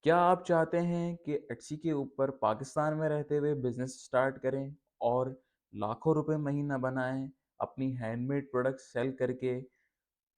क्या आप चाहते हैं कि एट्सी के ऊपर पाकिस्तान में रहते हुए बिजनेस स्टार्ट करें और लाखों रुपए महीना बनाएं अपनी हैंडमेड प्रोडक्ट सेल करके?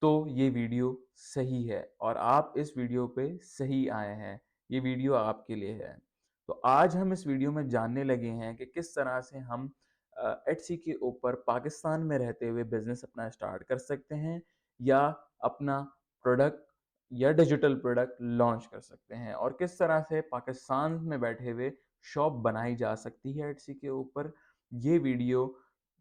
तो ये वीडियो सही है और आप इस वीडियो पे सही आए हैं। ये वीडियो आपके लिए है। तो आज हम इस वीडियो में जानने लगे हैं कि किस तरह से हम एट्सी के ऊपर पाकिस्तान में रहते हुए बिजनेस अपना स्टार्ट कर सकते हैं या अपना प्रोडक्ट या डिजिटल प्रोडक्ट लॉन्च कर सकते हैं और किस तरह से पाकिस्तान में बैठे हुए शॉप बनाई जा सकती है एट्सी के ऊपर। ये वीडियो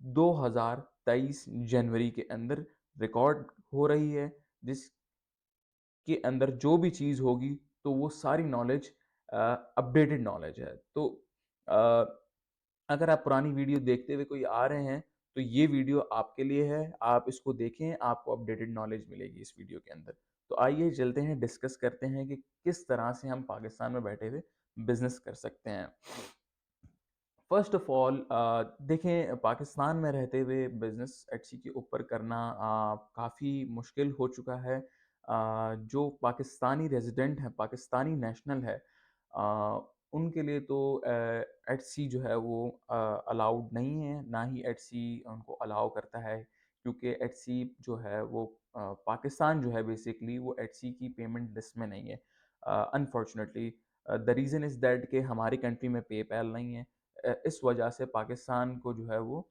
2023 जनवरी के अंदर रिकॉर्ड हो रही है, जिसके अंदर जो भी चीज़ होगी तो वो सारी नॉलेज अपडेटेड नॉलेज है। तो अ, अगर आप पुरानी वीडियो देखते हुए कोई आ रहे हैं तो ये वीडियो आपके लिए है। आप इसको देखें, आपको अपडेटेड नॉलेज मिलेगी इस वीडियो के अंदर। तो आइए चलते हैं, डिस्कस करते हैं कि किस तरह से हम पाकिस्तान में बैठे हुए बिजनेस कर सकते हैं। फर्स्ट ऑफ ऑल देखें, पाकिस्तान में रहते हुए बिजनेस एटसी के ऊपर करना काफ़ी मुश्किल हो चुका है। जो पाकिस्तानी रेजिडेंट हैं, पाकिस्तानी नेशनल है, अ, उनके लिए तो एटसी जो है वो अलाउड नहीं है, ना ही एटसी उनको अलाउ करता है, क्योंकि एटसी जो है वो पाकिस्तान जो है बेसिकली वो एटसी की पेमेंट लिस्ट में नहीं है। Unfortunately the reason is that कि हमारी कंट्री में पेपैल नहीं है। इस वजह से पाकिस्तान को जो है वो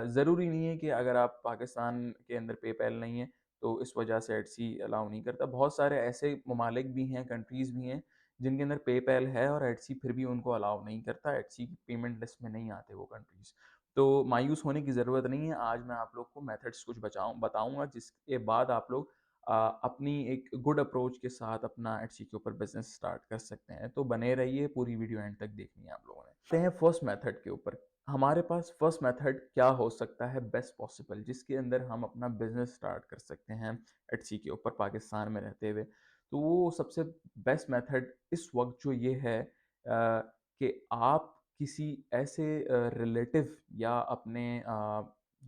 ज़रूरी नहीं है कि अगर आप पाकिस्तान के अंदर पेपैल नहीं है तो इस वजह से एटसी अलाउ नहीं करता। बहुत सारे ऐसे ममालिक भी हैं, कंट्रीज़ भी हैं जिनके अंदर पेपैल है और एटसी फिर भी उनको अलाउ नहीं करता, एटसी की पेमेंट लिस्ट में नहीं आते वो कंट्रीज़। तो मायूस होने की ज़रूरत नहीं है। आज मैं आप लोग को मेथड्स कुछ बताऊँगा जिसके बाद आप लोग अपनी एक गुड अप्रोच के साथ अपना एटसी के ऊपर बिज़नेस स्टार्ट कर सकते हैं। तो बने रहिए, पूरी वीडियो एंड तक देखनी है आप लोगों ने। आते हैं फर्स्ट मेथड के ऊपर। हमारे पास फर्स्ट मेथड क्या हो सकता है बेस्ट पॉसिबल, जिसके अंदर हम अपना बिज़नेस स्टार्ट कर सकते हैं एटसी के ऊपर पाकिस्तान में रहते हुए। तो वो सबसे बेस्ट मेथड इस वक़्त जो ये है कि आप किसी ऐसे रिलेटिव या अपने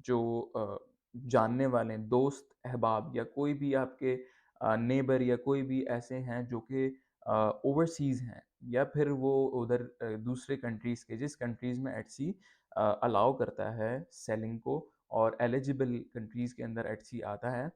जो जानने वाले दोस्त अहबाब या कोई भी आपके नेबर या कोई भी ऐसे हैं जो कि ओवरसीज़ हैं या फिर वो उधर दूसरे कंट्रीज़ के, जिस कंट्रीज़ में एटसी अलाउ करता है सेलिंग को और एलिजिबल कंट्रीज़ के अंदर एटसी आता है,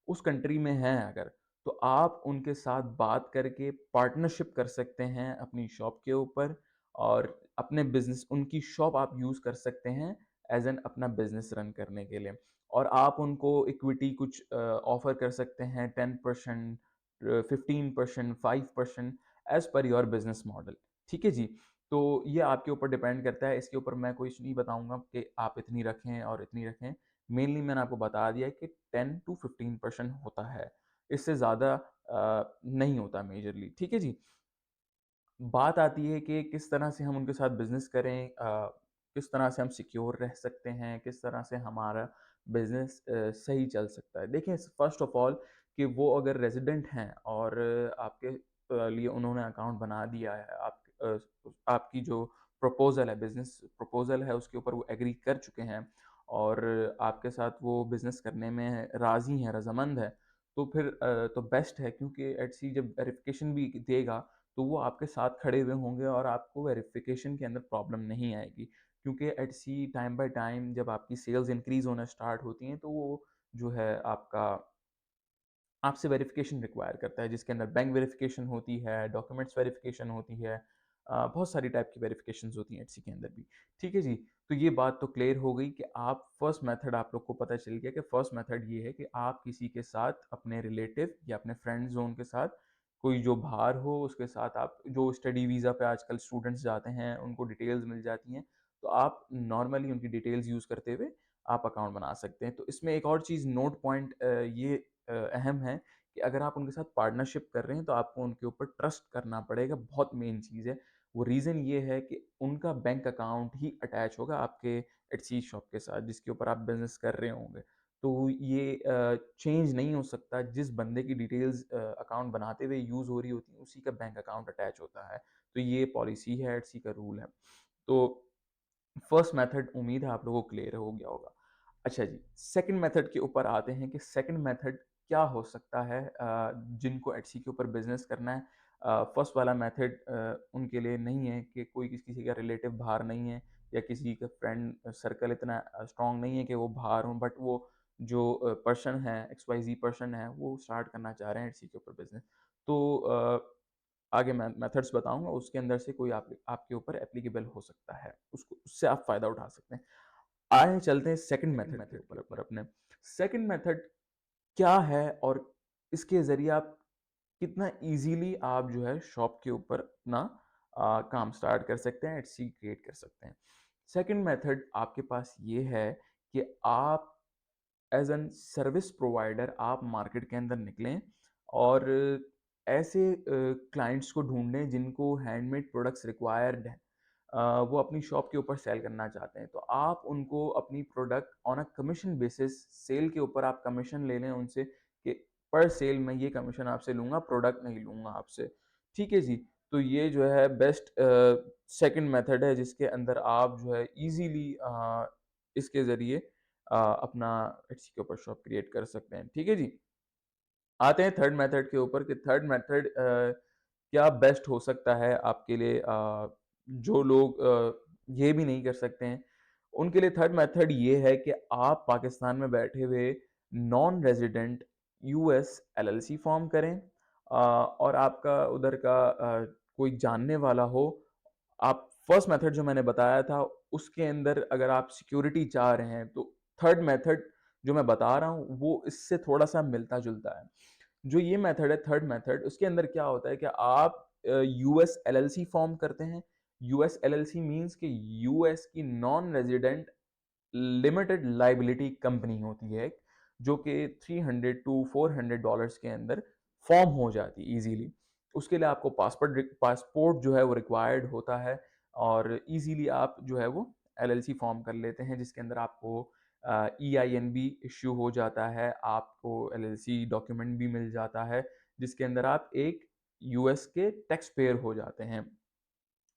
उस कंट्री में हैं अगर, तो आप उनके साथ बात करके पार्टनरशिप कर सकते हैं अपनी शॉप के ऊपर और अपने बिज़नेस उनकी शॉप आप यूज़ कर सकते हैं एज़ एन अपना बिज़नेस रन करने के लिए। और आप उनको इक्विटी कुछ ऑफ़र कर सकते हैं 10%, 15%, 5% as per your business model. ठीक है जी? तो ये आपके ऊपर डिपेंड करता है, इसके ऊपर मैं कुछ नहीं बताऊँगा कि आप इतनी रखें और इतनी रखें। मेनली मैंने आपको बता दिया है कि 10 टू 15% होता है, इससे ज़्यादा नहीं होता मेजरली। ठीक है जी? बात आती है कि किस तरह से हम उनके साथ बिज़नेस करें, किस तरह से हम सिक्योर रह सकते हैं, किस तरह से हमारा बिज़नेस सही चल सकता है। देखिए, फ़र्स्ट ऑफ़ ऑल कि वो अगर रेज़िडेंट हैं और आपके लिए उन्होंने अकाउंट बना दिया है, आपकी जो प्रपोज़ल है, बिज़नेस प्रपोज़ल है, उसके ऊपर वो एग्री कर चुके हैं और आपके साथ वो बिज़नेस करने में राज़ी हैं, रज़ामंद हैं, तो फिर तो बेस्ट है, क्योंकि एटसी जब वेरिफ़िकेशन भी देगा तो वो आपके साथ खड़े हुए होंगे और आपको वेरिफिकेशन के अंदर प्रॉब्लम नहीं आएगी, क्योंकि एटसी टाइम बाय टाइम जब आपकी सेल्स इंक्रीज होना स्टार्ट होती हैं तो वो जो है आपका आपसे वेरिफिकेशन रिक्वायर करता है, जिसके अंदर बैंक वेरिफिकेशन होती है, डॉक्यूमेंट्स वेरिफिकेशन होती है, बहुत सारी टाइप की वेरिफिकेशंस होती हैं एटसी के अंदर भी। ठीक है जी? तो ये बात तो क्लियर हो गई कि आप फर्स्ट मेथड आप लोग को पता चल गया कि फर्स्ट मेथड ये है कि आप किसी के साथ अपने रिलेटिव या अपने फ्रेंड ज़ोन के साथ कोई जो बाहर हो उसके साथ, आप जो स्टडी वीज़ा पे आजकल स्टूडेंट्स जाते हैं उनको डिटेल्स मिल जाती हैं, तो आप नॉर्मली उनकी डिटेल्स यूज़ करते हुए आप अकाउंट बना सकते हैं। तो इसमें एक और चीज़ नोट पॉइंट ये अहम है कि अगर आप उनके साथ पार्टनरशिप कर रहे हैं तो आपको उनके ऊपर ट्रस्ट करना पड़ेगा, बहुत मेन चीज़ है। वो रीज़न ये है कि उनका बैंक अकाउंट ही अटैच होगा आपके एटसी शॉप के साथ जिसके ऊपर आप बिज़नेस कर रहे होंगे। तो ये चेंज नहीं हो सकता, जिस बंदे की डिटेल्स अकाउंट बनाते हुए यूज़ हो रही होती हैं उसी का बैंक अकाउंट अटैच होता है। तो ये पॉलिसी है, एटसी का रूल है। तो फर्स्ट मेथड उम्मीद है आप लोगों को क्लियर हो गया होगा। अच्छा जी, सेकंड मेथड के ऊपर आते हैं कि सेकंड मेथड क्या हो सकता है जिनको एटसी के ऊपर बिज़नेस करना है। फर्स्ट वाला मेथड उनके लिए नहीं है कि कोई किसी का रिलेटिव बाहर नहीं है या किसी का फ्रेंड सर्कल इतना स्ट्रांग नहीं है कि वो बाहर हों, बट वो जो पर्सन है, एक्स वाई जी पर्सन है, वो स्टार्ट करना चाह रहे हैं इसी के ऊपर बिजनेस। तो आगे मैं मेथड्स बताऊंगा, उसके अंदर से कोई आपके ऊपर एप्लीकेबल हो सकता है, उसको उससे आप फायदा उठा सकते हैं। आए चलते हैं सेकंड मेथड के ऊपर अपने। सेकंड मेथड क्या है और इसके ज़रिए आप कितना इजीली आप जो है शॉप के ऊपर अपना काम स्टार्ट कर सकते हैं, एटसी क्रिएट कर सकते हैं। सेकंड मेथड आपके पास ये है कि आप एज एन सर्विस प्रोवाइडर आप मार्केट के अंदर निकलें और ऐसे क्लाइंट्स को ढूंढें जिनको हैंडमेड प्रोडक्ट्स रिक्वायर्ड हैं, वो अपनी शॉप के ऊपर सेल करना चाहते हैं, तो आप उनको अपनी product on a commission basis, sale के ऊपर आप कमीशन ले लें उनसे कि पर सेल मैं ये कमीशन आपसे लूँगा, प्रोडक्ट नहीं लूँगा आपसे। ठीक है जी, तो ये जो है बेस्ट सेकंड मेथड है जिसके अंदर आप जो है ईज़िली इसके ज़रिए अपना एट्सी के ऊपर शॉप क्रिएट कर सकते हैं। ठीक है जी। आते हैं थर्ड मेथड के ऊपर कि थर्ड मेथड क्या बेस्ट हो सकता है आपके लिए, जो लोग ये भी नहीं कर सकते हैं, उनके लिए थर्ड मेथड ये है कि आप पाकिस्तान में बैठे हुए non resident US LLC form करें, और आपका उधर का कोई जानने वाला हो। आप फर्स्ट मेथड जो मैंने बताया था उसके अंदर अगर आप सिक्योरिटी चाह रहे हैं, तो थर्ड मेथड जो मैं बता रहा हूँ वो इससे थोड़ा सा मिलता जुलता है। जो ये मेथड है थर्ड मेथड, उसके अंदर क्या होता है कि आप यूएस एलएलसी फॉर्म करते हैं। यूएस एलएलसी मींस कि यूएस की non resident limited liability company होती है, जो कि 300 टू $400 के अंदर फॉर्म हो जाती है इजीली। उसके लिए आपको पासपोर्ट जो है वो रिक्वायर्ड होता है, और इजीली आप जो है वो एलएलसी फॉर्म कर लेते हैं, जिसके अंदर आपको ईआईएन भी इश्यू हो जाता है, आपको एलएलसी डॉक्यूमेंट भी मिल जाता है, जिसके अंदर आप एक यूएस के टैक्स पेयर हो जाते हैं।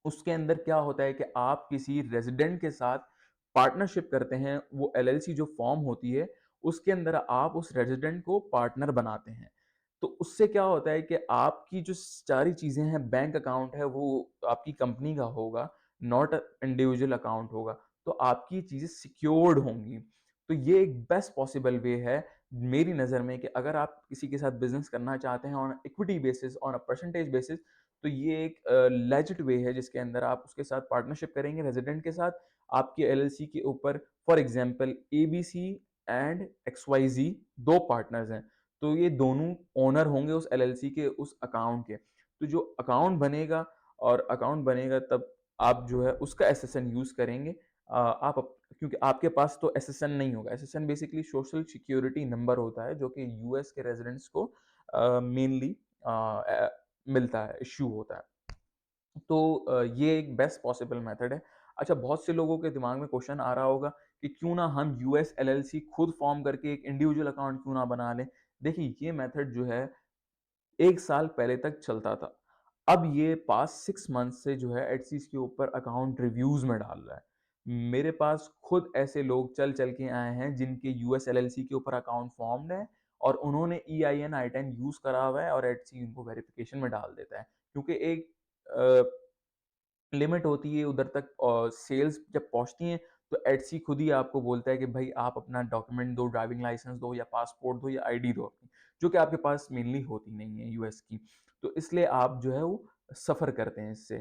उसके अंदर क्या होता है कि आप किसी रेजिडेंट के साथ पार्टनरशिप करते हैं, वो एलएलसी जो फॉर्म होती है उसके अंदर आप उस रेजिडेंट को पार्टनर बनाते हैं। तो उससे क्या होता है कि आपकी जो सारी चीजें हैं, बैंक अकाउंट है वो आपकी कंपनी का होगा, नॉट इंडिविजुअल अकाउंट होगा, तो आपकी चीजें सिक्योर्ड होंगी। तो ये एक बेस्ट पॉसिबल वे है मेरी नज़र में कि अगर आप किसी के साथ बिजनेस करना चाहते हैं on equity basis, on a percentage basis, तो ये एक लेजिट वे है जिसके अंदर आप उसके साथ पार्टनरशिप करेंगे रेजिडेंट के साथ, आपकी एलएलसी के ऊपर। For example ABC and XYZ दो पार्टनर्स हैं, तो ये दोनों ओनर होंगे उस एलएलसी के उस अकाउंट के। तो जो अकाउंट बनेगा तब आप जो है उसका एसएसएन यूज करेंगे। क्योंकि आपके पास तो एसएसएन नहीं होगा। SSN basically social security number होता है जो कि यूएस के रेजिडेंट्स को मेनली मिलता है, इश्यू होता है। तो ये एक बेस्ट पॉसिबल मेथड है। अच्छा, बहुत से लोगों के दिमाग में क्वेश्चन आ रहा होगा कि क्यों ना हम यूएस एलएलसी खुद फॉर्म करके एक इंडिविजुअल अकाउंट क्यों ना बना लें। देखिए, ये मेथड जो है 1 साल पहले तक चलता था। अब ये पास्ट 6 मंथ से जो है एटसीज के ऊपर अकाउंट रिव्यूज में डाल रहा है। मेरे पास खुद ऐसे लोग चल चल के आए हैं जिनके यूएस एलएलसी के ऊपर अकाउंट फॉर्म्ड है, और उन्होंने ईआईएन आई10 यूज करा हुआ है, और एटसी उनको वेरिफिकेशन में डाल देता है, क्योंकि एक लिमिट होती है उधर तक, और सेल्स जब पहुंचती हैं तो एटसी खुद ही आपको बोलता है कि भाई आप अपना डॉक्यूमेंट दो, ड्राइविंग लाइसेंस दो या पासपोर्ट दो या आईडी दो अपनी, जो कि आपके पास मेनली होती नहीं है यूएस की। तो इसलिए आप जो है वो सफ़र करते हैं इससे।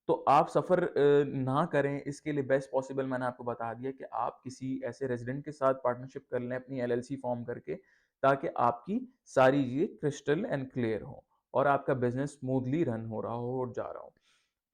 तो आप सफ़र ना करें, इसके लिए बेस्ट पॉसिबल मैंने आपको बता दिया कि आप किसी ऐसे रेजिडेंट के साथ पार्टनरशिप कर लें अपनी एलएलसी फॉर्म करके, ताकि आपकी सारी चीज़ें क्रिस्टल एंड क्लियर हो और आपका बिजनेस स्मूथली रन हो रहा हो और जा रहा हो।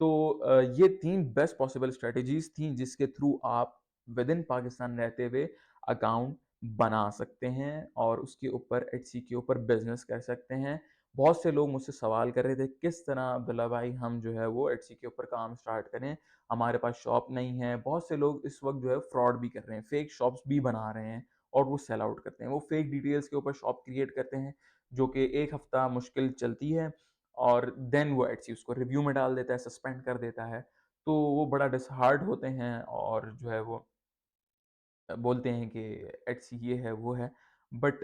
तो ये 3 बेस्ट पॉसिबल स्ट्रैटेजीज़ थी जिसके थ्रू आप विद इन पाकिस्तान रहते हुए अकाउंट बना सकते हैं और उसके ऊपर एटसी के ऊपर बिज़नेस कर सकते हैं। बहुत से लोग मुझसे सवाल कर रहे थे किस तरह अब्दुल्ला भाई हम जो है वो एटसी के ऊपर काम स्टार्ट करें, हमारे पास शॉप नहीं है। बहुत से लोग इस वक्त जो है फ्रॉड भी कर रहे हैं, फेक शॉप्स भी बना रहे हैं और वो सेल आउट करते हैं। वो फेक डिटेल्स के ऊपर शॉप क्रिएट करते हैं जो कि 1 हफ्ता मुश्किल चलती है, और देन वो एटसी उसको रिव्यू में डाल देता है, सस्पेंड कर देता है। तो वो बड़ा डिसहार्ट होते हैं और जो है वो बोलते हैं कि एटसी ये है, वो है। बट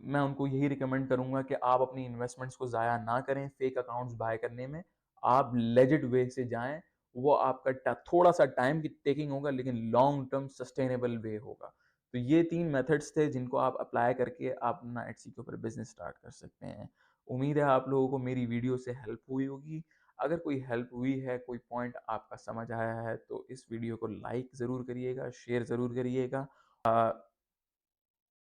मैं उनको यही रिकमेंड करूँगा कि आप अपनी इन्वेस्टमेंट्स को ज़ाया ना करें फेक अकाउंट्स बाय करने में। आप लेजिट वे से जाएँ, वो आपका ट थोड़ा-सा टाइम की टेकिंग होगा लेकिन लॉन्ग टर्म सस्टेनेबल वे होगा। तो ये 3 मेथड्स थे जिनको आप अप्लाई करके आप अपना एट्सी के ऊपर बिज़नेस स्टार्ट कर सकते हैं। उम्मीद है आप लोगों को मेरी वीडियो से हेल्प हुई होगी। अगर कोई हेल्प हुई है, कोई पॉइंट आपका समझ आया है तो इस वीडियो को लाइक ज़रूर करिएगा, शेयर ज़रूर करिएगा।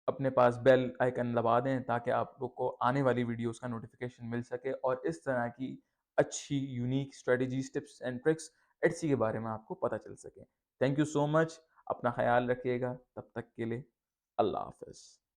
अपने पास बेल आइकन दबा दें ताकि आप लोग को आने वाली वीडियोस का नोटिफिकेशन मिल सके और इस तरह की अच्छी unique strategies tips and tricks Etsy के बारे में आपको पता चल सके। Thank you so much. अपना ख्याल रखिएगा। तब तक के लिए अल्लाह हाफ़िज़।